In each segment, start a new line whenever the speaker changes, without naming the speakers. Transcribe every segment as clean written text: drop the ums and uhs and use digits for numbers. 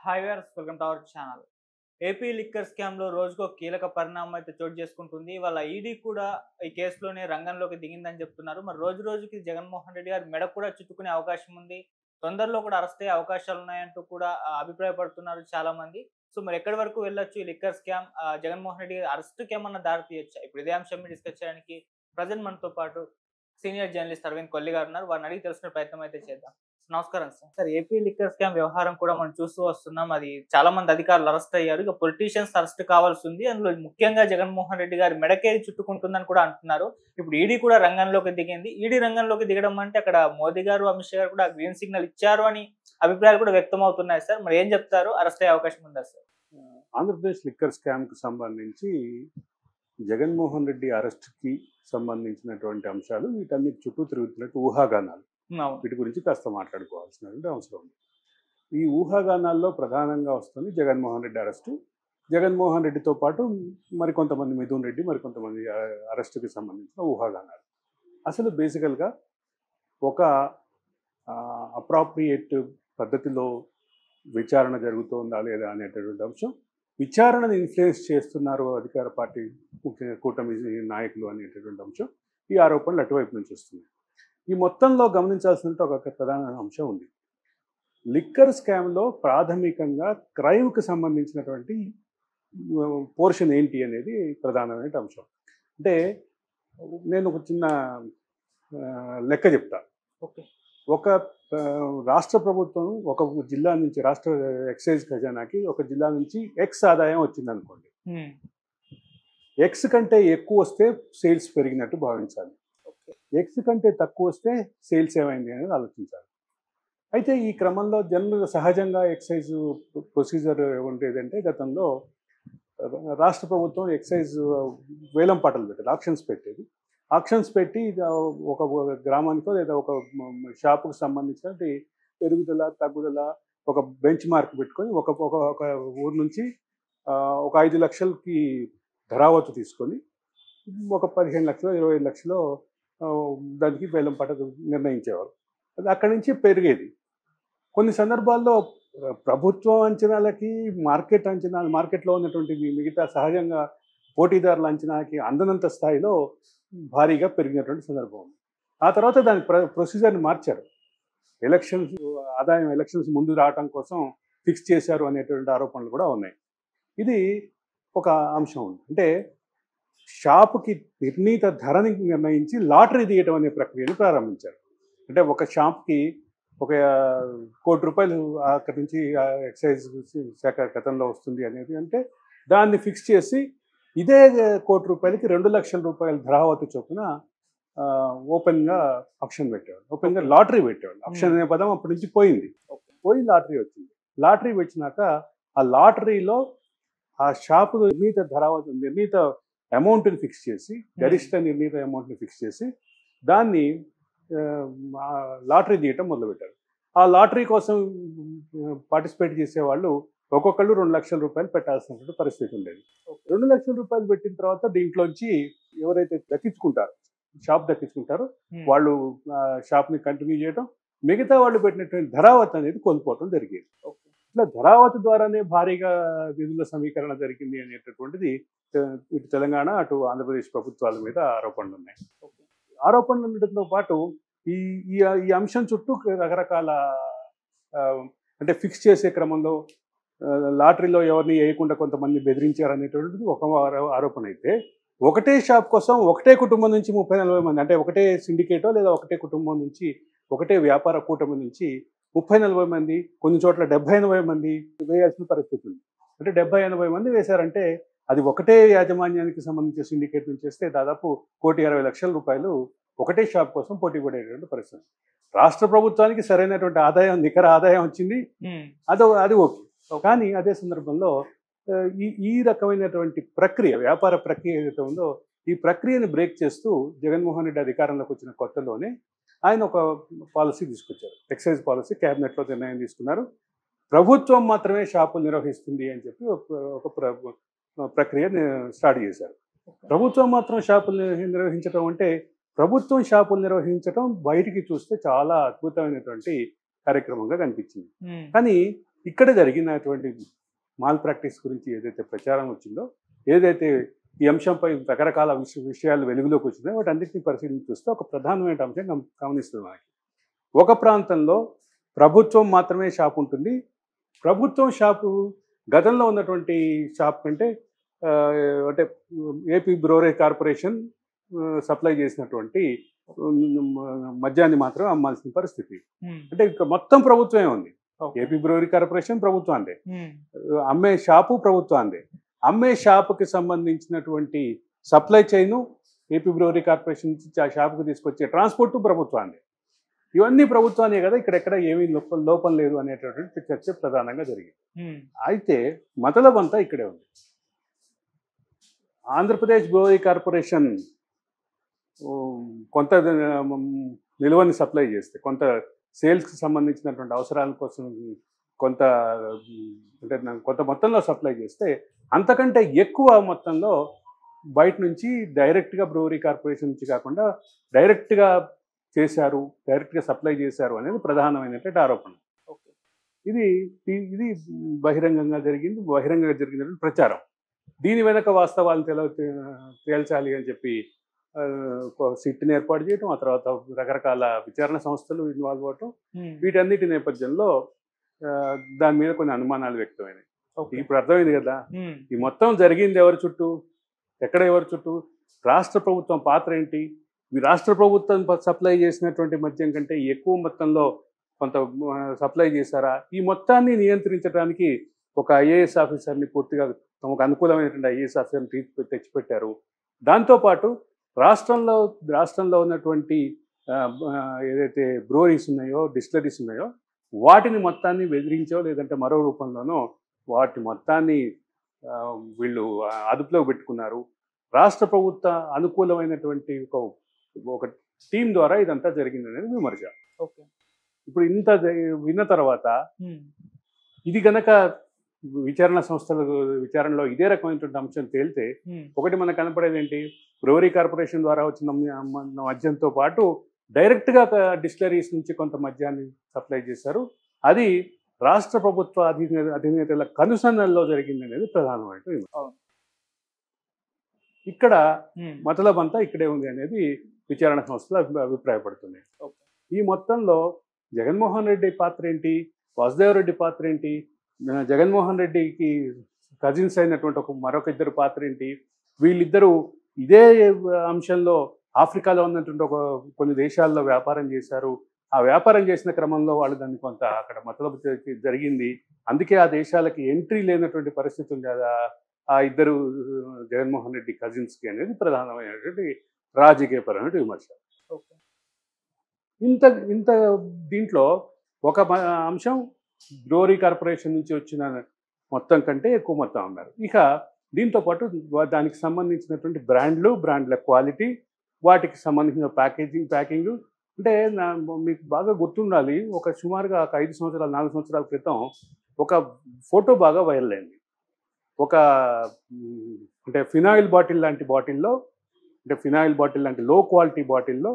Hi viewers, welcome to our channel. AP liquor స్కామ్‌లో రోజుకో కీలక పరిణామం అయితే చోటు చేసుకుంటుంది. ఇవాళ ఈడీ కూడా ఈ కేసులోనే రంగంలోకి దిగిందని చెప్తున్నారు. మరి రోజు రోజుకి జగన్మోహన్ రెడ్డి గారి మెడ కూడా చుట్టుకునే అవకాశం ఉంది. తొందరలో కూడా అరెస్ట్ అయ్యే అవకాశాలున్నాయంటూ కూడా అభిప్రాయపడుతున్నారు చాలామంది. సో, మరి ఎక్కడి వరకు వెళ్ళొచ్చు ఈ లిక్కర్ స్కామ్? జగన్మోహన్ రెడ్డి గారి అరెస్ట్‌కేమన్నా దారి తీయొచ్చా? ఇప్పుడు ఇదే అంశం డిస్కస్ చేయడానికి ప్రెజెంట్ మనతో పాటు సీనియర్ జర్నలిస్ట్ అరవింద్ కొల్లి గారు ఉన్నారు. వారిని అడిగి తెలుసుకునే ప్రయత్నం అయితే చేద్దాం. నమస్కారం sir. Sir, AP liquor scam వ్యవహారం కూడా మనం చూస్తూ వస్తున్నాం. అది చాలా మంది అధికారులు అరెస్ట్ అయ్యారు. ఇక పొలిటీషియన్స్ అరెస్ట్ కావాల్సి ఉంది. అందులో ముఖ్యంగా జగన్మోహన్ రెడ్డి గారి మెడకే చుట్టుకుంటుందని కూడా అంటున్నారు. ఇప్పుడు ఈడీ కూడా రంగంలోకి దిగింది. ఈడీ రంగంలోకి దిగడం అంటే అక్కడ మోదీ గారు, అమిత్ షా గారు కూడా గ్రీన్ సిగ్నల్ ఇచ్చారు అని అభిప్రాయాలు కూడా వ్యక్తం అవుతున్నాయి సార్. మరి ఏం చెప్తారు? అరెస్ట్ అయ్యే అవకాశం ఉందా సార్?
ఆంధ్రప్రదేశ్ లిక్కర్ స్కామ్‌కు సంబంధించి జగన్మోహన్ రెడ్డి అరెస్ట్‌కి సంబంధించినటువంటి అంశాలు వీటన్నిటి చుట్టూ తిరుగుతున్నట్టు ఊహాగానాలు.
అవును.
వీటి గురించి కాస్త మాట్లాడుకోవాల్సినటువంటి అవసరం ఉంది. ఈ ఊహాగానాల్లో ప్రధానంగా వస్తుంది జగన్మోహన్ రెడ్డి అరెస్టు. జగన్మోహన్ రెడ్డితో పాటు మరికొంతమంది మిథున్ రెడ్డి, మరికొంతమంది అరెస్టుకి సంబంధించిన ఊహాగానాలు. అసలు బేసికల్‌గా ఒక అప్రాప్రియేట్ పద్ధతిలో విచారణ జరుగుతోందా లేదా అనేటటువంటి అంశం, విచారణను ఇన్ఫ్లుయెన్స్ చేస్తున్నారు అధికార పార్టీ ముఖ్యంగా కూటమి నాయకులు అనేటటువంటి అంశం, ఈ ఆరోపణలు అటువైపు నుంచి వస్తున్నాయి. ఈ మొత్తంలో గమనించాల్సిన ఒక ప్రధాన అంశం ఉంది. లిక్కర్ స్కామ్లో ప్రాథమికంగా క్రైమ్కి సంబంధించినటువంటి పోర్షన్ ఏంటి అనేది ప్రధానమైన అంశం. అంటే నేను ఒక చిన్న లెక్క చెప్తా.
ఓకే.
ఒక రాష్ట్ర ప్రభుత్వం ఒక జిల్లా నుంచి రాష్ట్ర ఎక్సైజ్ ఖజానాకి ఒక జిల్లా నుంచి ఎక్స్ ఆదాయం వచ్చిందనుకోండి. ఎక్స్ కంటే ఎక్కువ వస్తే సేల్స్ పెరిగినట్టు భావించాలి. ఎక్స్ కంటే తక్కువ వస్తే సేల్స్ ఏమైంది అనేది ఆలోచించాలి. అయితే ఈ క్రమంలో జనరల్గా సహజంగా ఎక్సైజ్ ప్రొసీజర్ ఉండేదంటే గతంలో రాష్ట్ర ప్రభుత్వం ఎక్సైజ్ వేలం పాటలు పెట్టేది, ఆక్షన్స్ పెట్టి ఒక గ్రామానికో లేదా ఒక షాపుకు సంబంధించిన పెరుగుదల తగ్గుదల ఒక బెంచ్ మార్క్ పెట్టుకొని ఒక ఊరు నుంచి ఒక 5 లక్షలకి ధరావత్తు తీసుకొని ఒక 15 లక్షలు 25 లక్షలు దానికి వేలం పాట నిర్ణయించేవారు. అది అక్కడి నుంచి పెరిగేది. కొన్ని సందర్భాల్లో ప్రభుత్వం అంచనాలకి మార్కెట్లో ఉన్నటువంటి మిగతా సహజంగా పోటీదారుల అంచనాకి అందనంత స్థాయిలో భారీగా పెరిగినటువంటి సందర్భం ఉంది. ఆ తర్వాత దాని ప్రొసీజర్ని మార్చారు. ఎలక్షన్స్ ముందు రావడం కోసం ఫిక్స్ చేశారు అనేటువంటి ఆరోపణలు కూడా ఉన్నాయి. ఇది ఒక అంశం ఉంది. అంటే షాపుకి నిర్ణీత ధరని నిర్ణయించి లాటరీ తీయటం అనే ప్రక్రియను ప్రారంభించారు. అంటే ఒక షాప్కి ఒక ₹1,00,00,000 అక్కడి నుంచి ఎక్సైజ్ శాఖ గతంలో వస్తుంది అనేది అంటే దాన్ని ఫిక్స్ చేసి ఇదే ₹1,00,00,000కి ₹2,00,000 ధరావత్తు చొప్పున ఓపెన్గా ఆప్షన్ పెట్టేవాడు, ఓపెన్గా లాటరీ పెట్టేవాడు. ఆప్షన్ అనే పదం అప్పటి నుంచి పోయి లాటరీ వచ్చింది. లాటరీ వచ్చినాక ఆ లాటరీలో ఆ షాపు నిర్ణీత అమౌంట్ని ఫిక్స్ చేసి, గరిష్ట నిర్ణీత అమౌంట్ని ఫిక్స్ చేసి దాన్ని లాటరీ తీయటం మొదలుపెట్టారు. ఆ లాటరీ కోసం పార్టిసిపేట్ చేసేవాళ్ళు ఒక్కొక్కళ్ళు ₹2,00,000 పెట్టాల్సినటువంటి పరిస్థితి ఉండేది. ₹2,00,000 పెట్టిన తర్వాత దీంట్లోంచి ఎవరైతే షాప్ దక్కించుకుంటారో వాళ్ళు షాప్ని కంటిన్యూ చేయడం, మిగతా వాళ్ళు పెట్టినటువంటి ధరావత్తు అనేది కోల్పోవటం జరిగేది. ఇట్లా ధరావత్తు ద్వారానే భారీగా నిధుల సమీకరణ జరిగింది అనేటటువంటిది ఇటు తెలంగాణ అటు ఆంధ్రప్రదేశ్ ప్రభుత్వాల మీద ఆరోపణలు ఉన్నాయి. ఆరోపణలు ఉండటంతో పాటు ఈ అంశం చుట్టూ రకరకాల అంటే ఫిక్స్ చేసే క్రమంలో లాటరీలో ఎవరిని వేయకుండా కొంతమంది బెదిరించారనేటువంటిది ఒక ఆరోపణ అయితే, ఒకటే షాప్ కోసం ఒకటే కుటుంబం నుంచి 30-40 మంది, అంటే ఒకటే సిండికేటో లేదా ఒకటే కుటుంబం నుంచి ఒకటే వ్యాపార కూటమి నుంచి 30-40 మంది, కొన్ని చోట్ల 70-80 మంది వేయాల్సిన పరిస్థితి ఉంది. అంటే 70-80 మంది వేశారంటే అది ఒకటే యాజమాన్యానికి సంబంధించిన సిండికేట్ నుంచి వేస్తే దాదాపు ₹1,60,00,000 ఒకటే షాప్ కోసం పోటీ పడేటువంటి పరిస్థితి. రాష్ట్ర ప్రభుత్వానికి సరైనటువంటి నికర ఆదాయం వచ్చింది, అది ఓకే. కానీ అదే సందర్భంలో ఈ రకమైనటువంటి వ్యాపార ప్రక్రియ ఏదైతే ఉందో ఈ ప్రక్రియను బ్రేక్ చేస్తూ జగన్మోహన్ రెడ్డి అధికారంలోకి వచ్చిన కొత్తలోనే ఆయన ఒక పాలసీ తీసుకొచ్చారు. ఎక్సైజ్ పాలసీ క్యాబినెట్లో నిర్ణయం తీసుకున్నారు. ప్రభుత్వం మాత్రమే షాపులు నిర్వహిస్తుంది అని చెప్పి ఒక ప్రక్రియ స్టార్ట్ చేశారు. ప్రభుత్వం మాత్రం షాపులు నిర్వహించడం అంటే, ప్రభుత్వం షాపులు నిర్వహించడం బయటికి చూస్తే చాలా అద్భుతమైనటువంటి కార్యక్రమంగా కనిపించింది. కానీ ఇక్కడ జరిగినటువంటి మాల్ ప్రాక్టీస్ గురించి ఏదైతే ప్రచారం వచ్చిందో, ఏదైతే ఈ అంశంపై రకరకాల విషయాలు వెలుగులోకి వచ్చినాయో వాటన్నిటిని పరిశీలించి చూస్తే ఒక ప్రధానమైన అంశం గమనిస్తుంది మనకి. ఒక ప్రాంతంలో ప్రభుత్వం మాత్రమే షాప్ ఉంటుంది. ప్రభుత్వం షాపు గతంలో ఉన్నటువంటి షాప్ కంటే అంటే ఏపీ బ్రూవరీ కార్పొరేషన్ సప్లై చేసినటువంటి మద్యాన్ని మాత్రం అమ్మాల్సిన పరిస్థితి. అంటే ఇంకా మొత్తం ప్రభుత్వమే ఉంది. ఏపీ బ్రూవరీ కార్పొరేషన్ ప్రభుత్వాందే, అమ్మే షాపు ప్రభుత్వాందే. అమ్మే షాపుకి సంబంధించినటువంటి supply chain AP brewery corporation నుంచి ఆ షాపుకి తీసుకొచ్చే ట్రాన్స్పోర్టు ప్రభుత్వాందే. ఇవన్నీ ప్రభుత్వాన్ని కదా, ఇక్కడెక్కడ ఏమీ లోపం లేదు అనేటటువంటి చర్చ ప్రధానంగా జరిగింది. అయితే మతలబ్ అంతా ఇక్కడే ఉంది. ఆంధ్రప్రదేశ్ బ్రూవరీ కార్పొరేషన్ కొంత నిల్వని సప్లై చేస్తే, కొంత సేల్స్కి సంబంధించినటువంటి అవసరాల కోసం కొంత అంటే కొంత మొత్తంలో సప్లై చేస్తే, అంతకంటే ఎక్కువ మొత్తంలో బయట నుంచి డైరెక్ట్గా బ్రూవరీ కార్పొరేషన్ నుంచి కాకుండా డైరెక్ట్గా చేశారు, డైరెక్ట్గా సప్లై చేశారు అనేది ప్రధానమైనటువంటి ఆరోపణ. ఇది ఇది బహిరంగంగా జరిగినటువంటి ప్రచారం. దీని వెనక వాస్తవాలను తేల్చాలి అని చెప్పి సిట్ని ఏర్పాటు చేయటం, ఆ తర్వాత రకరకాల విచారణ సంస్థలు ఇన్వాల్వ్ అవటం, వీటన్నిటి నేపథ్యంలో దాని మీద కొన్ని అనుమానాలు వ్యక్తమైనాయి. ఇప్పుడు అర్థమైంది కదా, ఈ మొత్తం జరిగింది ఎవరి చుట్టూ, ఎక్కడ ఎవరి చుట్టూ, రాష్ట్ర ప్రభుత్వం పాత్ర ఏంటి, ఈ రాష్ట్ర ప్రభుత్వం సప్లై చేసినటువంటి మద్యం కంటే ఎక్కువ మొత్తంలో కొంత సప్లై చేశారా, ఈ మొత్తాన్ని నియంత్రించడానికి ఒక ఐఏఎస్ ఆఫీసర్ని పూర్తిగా తమకు అనుకూలమైనటువంటి ఐఏఎస్ ఆఫీసర్ని తెచ్చిపెట్టారు. దాంతోపాటు రాష్ట్రంలో ఉన్నటువంటి ఏదైతే బ్రూవరీస్ ఉన్నాయో, డిస్టిలరీస్ ఉన్నాయో, వాటిని మొత్తాన్ని బెదిరించో లేదంటే మరో రూపంలోనో వాటి మొత్తాన్ని వీళ్ళు అదుపులో పెట్టుకున్నారు. రాష్ట్ర ప్రభుత్వ అనుకూలమైనటువంటి ఒక టీం ద్వారా ఇదంతా జరిగింది అనేది విమర్శ. ఇప్పుడు ఇంత విన్న తర్వాత ఇది గనక విచారణ సంస్థల విచారణలో ఇదే రకమైనటువంటి అంశం తేలితే, ఒకటి మనకు కనపడేది ఏంటి, బ్రూవరీ కార్పొరేషన్ ద్వారా వచ్చిన మద్యంతో పాటు డైరెక్ట్గా డిస్టిలరీస్ నుంచి కొంత మద్యాన్ని సప్లై చేశారు, అది రాష్ట్ర ప్రభుత్వ అధినేతల కనుసన్నల్లో జరిగింది అనేది ప్రధానమైన. ఇక్కడ మతలబ్ అంతా ఇక్కడే ఉంది అనేది విచారణ సంస్థలు అభిప్రాయపడుతున్నాయి. ఈ మొత్తంలో జగన్మోహన్ రెడ్డి పాత్ర ఏంటి, వాసుదేవరెడ్డి పాత్ర ఏంటి, జగన్మోహన్ రెడ్డికి కజిన్స్ అయినటువంటి మరొక ఇద్దరు పాత్ర ఏంటి, వీళ్ళిద్దరూ ఇదే అంశంలో ఆఫ్రికాలో ఉన్నటువంటి కొన్ని దేశాల్లో వ్యాపారం చేశారు. ఆ వ్యాపారం చేసిన క్రమంలో వాళ్ళు దాన్ని కొంత అక్కడ మతలబు జరిగింది, అందుకే ఆ దేశాలకి ఎంట్రీ లేనటువంటి పరిస్థితి ఉంది కదా ఆ ఇద్దరు జగన్మోహన్ రెడ్డి కజిన్స్కి అనేది ప్రధానమైనటువంటి రాజకీయపరమైన విమర్శ. ఇంత దీంట్లో ఒక అంశం బ్రూవరీ కార్పొరేషన్ నుంచి వచ్చిన మొత్తం కంటే ఎక్కువ మొత్తం అన్నారు. ఇక దీంతో పాటు దానికి సంబంధించినటువంటి బ్రాండ్ల క్వాలిటీ, వాటికి సంబంధించిన ప్యాకింగ్ అంటే మీకు బాగా గుర్తుండాలి, ఒక సుమారుగా 4 సంవత్సరాల క్రితం ఒక ఫోటో బాగా వైరల్ అయింది. ఒక అంటే ఫినాయిల్ బాటిల్ లాంటి లో క్వాలిటీ బాటిల్లో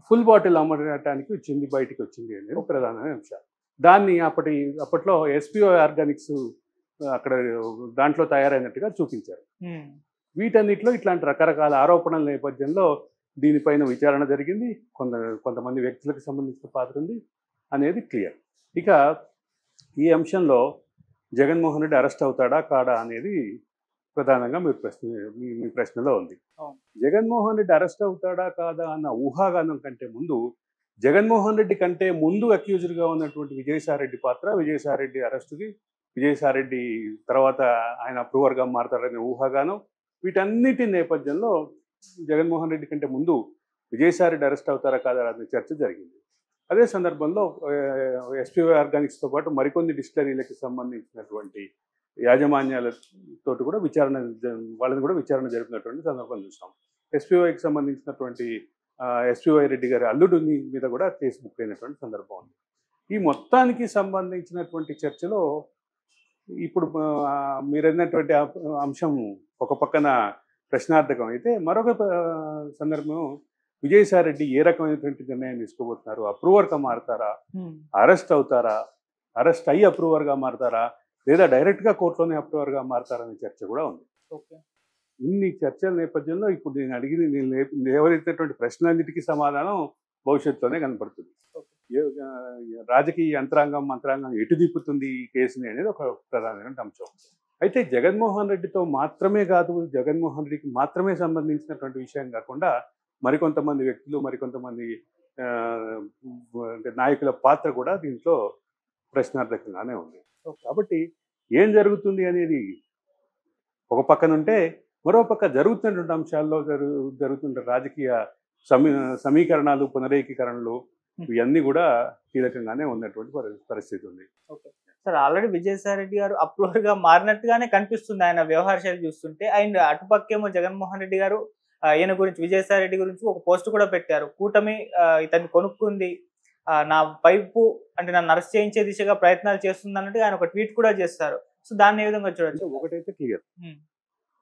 ఫుల్ బాటిల్ అమ్మడానికి బయటికి వచ్చింది అనేది ప్రధానమైన అంశం. దాన్ని అప్పట్లో ఎస్పీఓ ఆర్గానిక్స్ అక్కడ దాంట్లో తయారైనట్టుగా చూపించారు. వీటన్నిటిలో ఇట్లాంటి రకరకాల ఆరోపణల నేపథ్యంలో దీనిపైన విచారణ జరిగింది. కొంతమంది వ్యక్తులకు సంబంధించిన పాత్ర ఉంది అనేది క్లియర్. ఇక ఈ అంశంలో జగన్మోహన్ రెడ్డి అరెస్ట్ అవుతాడా కాడా అనేది ప్రధానంగా మీ ప్రశ్నలో ఉంది. జగన్మోహన్ రెడ్డి అరెస్ట్ అవుతాడా కాదా అన్న ఊహాగానం కంటే ముందు, జగన్మోహన్ రెడ్డి కంటే ముందు అక్యూజ్డ్గా ఉన్నటువంటి విజయసాయిరెడ్డి పాత్ర, విజయసాయిరెడ్డి అరెస్టుకి, విజయసాయిరెడ్డి తర్వాత ఆయన అప్రూవర్గా మారతాడనే ఊహాగానం, వీటన్నిటి నేపథ్యంలో జగన్మోహన్ రెడ్డి కంటే ముందు విజయసాయిరెడ్డి అరెస్ట్ అవుతారా కాదా అనే చర్చ జరిగింది. అదే సందర్భంలో ఎస్పీఓ ఆర్గానిక్స్తో పాటు మరికొన్ని డిస్టిలరీలకు సంబంధించినటువంటి యాజమాన్యాలతో కూడా వాళ్ళని కూడా విచారణ జరిపినటువంటి సందర్భం చూసాం. ఎస్పీఓకి సంబంధించినటువంటి ఎస్పీవై రెడ్డి గారి అల్లుడు మీద కూడా కేసు బుక్ అయినటువంటి సందర్భం ఉంది. ఈ మొత్తానికి సంబంధించినటువంటి చర్చలో ఇప్పుడు మీరన్నటువంటి అంశం ఒక పక్కన ప్రశ్నార్థకం అయితే, మరొక సందర్భం విజయసాయిరెడ్డి ఏ రకమైనటువంటి నిర్ణయం తీసుకోబోతున్నారు, అప్రూవర్గా మారుతారా, అరెస్ట్ అవుతారా అరెస్ట్ అయ్యి అప్రూవర్గా మారతారా, లేదా డైరెక్ట్గా కోర్టులోనే అప్రూవర్గా మారతారనే చర్చ కూడా ఉంది.
ఓకే.
ఇన్ని చర్చల నేపథ్యంలో ఇప్పుడు నేను లేవనెత్తినటువంటి ప్రశ్నలన్నిటికీ సమాధానం భవిష్యత్తులోనే కనపడుతుంది. రాజకీయ మంత్రాంగం ఎటు దిప్పుతుంది ఈ కేసుని అనేది ఒక ప్రధానమైన అంశం. అయితే జగన్మోహన్ రెడ్డితో మాత్రమే కాదు, జగన్మోహన్ రెడ్డికి మాత్రమే సంబంధించినటువంటి విషయం కాకుండా మరికొంతమంది వ్యక్తులు, మరికొంతమంది నాయకుల పాత్ర కూడా దీంట్లో ప్రశ్నార్థకంగానే ఉంది. కాబట్టి ఏం జరుగుతుంది అనేది ఒక పక్కనుంటే, మరో పక్క జరుగుతున్నటువంటి అంశాల్లో జరుగుతున్న రాజకీయ సమీకరణాలు, పునరేకీకరణలు ఇవన్నీ కూడా కీలకంగానే ఉన్నటువంటి పరిస్థితి ఉంది.
సార్, ఆల్రెడీ విజయసాయి రెడ్డి గారు అప్రూవర్ గా మారినట్టుగానే కనిపిస్తుంది ఆయన వ్యవహార శైలి చూస్తుంటే. అండ్ అటుపక్కేమో జగన్మోహన్ రెడ్డి గారు ఈయన గురించి, విజయసాయి రెడ్డి గురించి ఒక పోస్ట్ కూడా పెట్టారు. కూటమి ఇతన్ని కొనుక్కుంది, నా వైపు అంటే నన్ను అరెస్ట్ చేయించే దిశగా ప్రయత్నాలు చేస్తుంది అన్నట్టు ఆయన ఒక ట్వీట్ కూడా చేస్తారు. సో దాన్ని ఏ విధంగా చూడొచ్చు?
ఒకటైతే క్లియర్,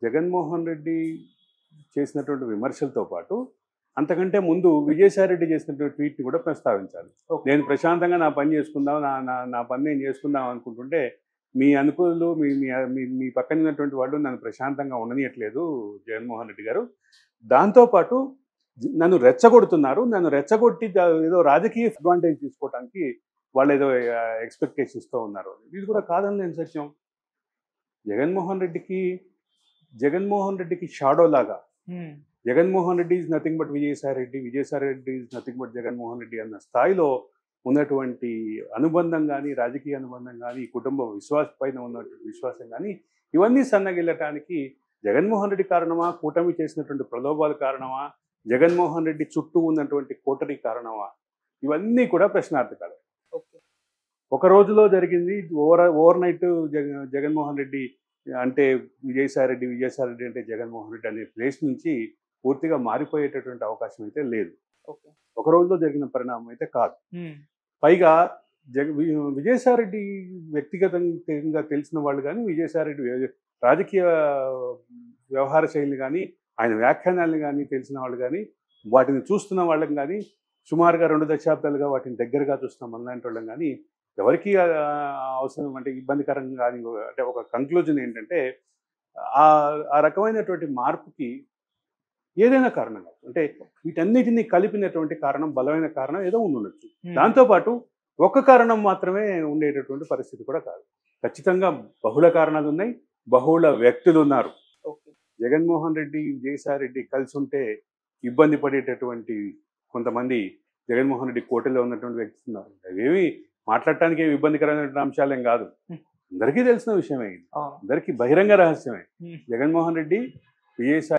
జగన్మోహన్ రెడ్డి చేసినటువంటి విమర్శలతో పాటు అంతకంటే ముందు విజయసాయి రెడ్డి చేసినటువంటి ట్వీట్ని కూడా ప్రస్తావించాలి. నేను ప్రశాంతంగా నా పని చేసుకుందాం, నా పని నేను చేసుకుందాం అనుకుంటుంటే మీ అనుకూలు మీ పక్కన ఉన్నటువంటి వాళ్ళు నన్ను ప్రశాంతంగా ఉండనియట్లేదు జగన్మోహన్ రెడ్డి గారు. దాంతోపాటు నన్ను రెచ్చగొడుతున్నారు, నన్ను రెచ్చగొట్టి ఏదో రాజకీయ అడ్వాంటేజ్ తీసుకోవడానికి వాళ్ళు ఏదో ఎక్స్పెక్టేషన్స్తో ఉన్నారు. ఇది కూడా కాదని నేను సత్యం. జగన్మోహన్ రెడ్డికి షాడో లాగా Jaganmohan Reddy is nothing but Vijayasai Reddy, Vijayasai Reddy is nothing but Jaganmohan Reddy అన్న స్థాయిలో ఉన్నటువంటి అనుబంధం కానీ, రాజకీయ అనుబంధం కానీ, కుటుంబ పైన ఉన్నటువంటి విశ్వాసం కానీ, ఇవన్నీ సన్నగిల్లటానికి జగన్మోహన్ రెడ్డి కారణమా, కూటమి చేసినటువంటి ప్రలోభాల కారణమా, జగన్మోహన్ రెడ్డి చుట్టూ ఉన్నటువంటి కోటరీ కారణమా, ఇవన్నీ కూడా ప్రశ్నార్థకాలు. ఒక రోజులో జరిగింది ఓవర్ నైట్ జగన్మోహన్ రెడ్డి అంటే విజయసాయి రెడ్డి అంటే జగన్మోహన్ రెడ్డి అనే ప్లేస్ నుంచి పూర్తిగా మారిపోయేటటువంటి అవకాశం అయితే లేదు. ఒక రోజులో జరిగిన పరిణామం అయితే కాదు. పైగా విజయసాయి రెడ్డి వ్యక్తిగతంగా తెలిసిన వాళ్ళు కానీ, విజయసాయి రెడ్డి రాజకీయ వ్యవహార శైలిని కానీ, ఆయన వ్యాఖ్యానాలను కానీ తెలిసిన వాళ్ళు కానీ, వాటిని చూస్తున్న వాళ్ళని కానీ, సుమారుగా 2 దశాబ్దాలుగా వాటిని దగ్గరగా చూస్తున్న మనలాంటి వాళ్ళం కానీ ఎవరికి అవసరం అంటే ఇబ్బందికరంగా కానీ, అంటే ఒక కంక్లూజన్ ఏంటంటే ఆ రకమైనటువంటి మార్పుకి ఏదైనా కారణం కాదు. అంటే వీటన్నిటిని కలిపినటువంటి కారణం, బలమైన కారణం ఏదో ఉండొచ్చు. దాంతోపాటు ఒక్క కారణం మాత్రమే ఉండేటటువంటి పరిస్థితి కూడా కాదు. ఖచ్చితంగా బహుళ కారణాలు ఉన్నాయి, బహుళ వ్యక్తులు ఉన్నారు. జగన్మోహన్ రెడ్డి, విజయసాయి రెడ్డి కలిసి ఉంటే ఇబ్బంది పడేటటువంటి కొంతమంది జగన్మోహన్ రెడ్డి కోటలో ఉన్నటువంటి వ్యక్తులు ఉన్నారు. అవేమి మాట్లాడటానికి ఏమి ఇబ్బందికరమైన అంశాలేం కాదు. అందరికీ తెలిసిన విషయమే, అందరికీ బహిరంగ రహస్యమే. జగన్మోహన్ రెడ్డి, విజయసాయి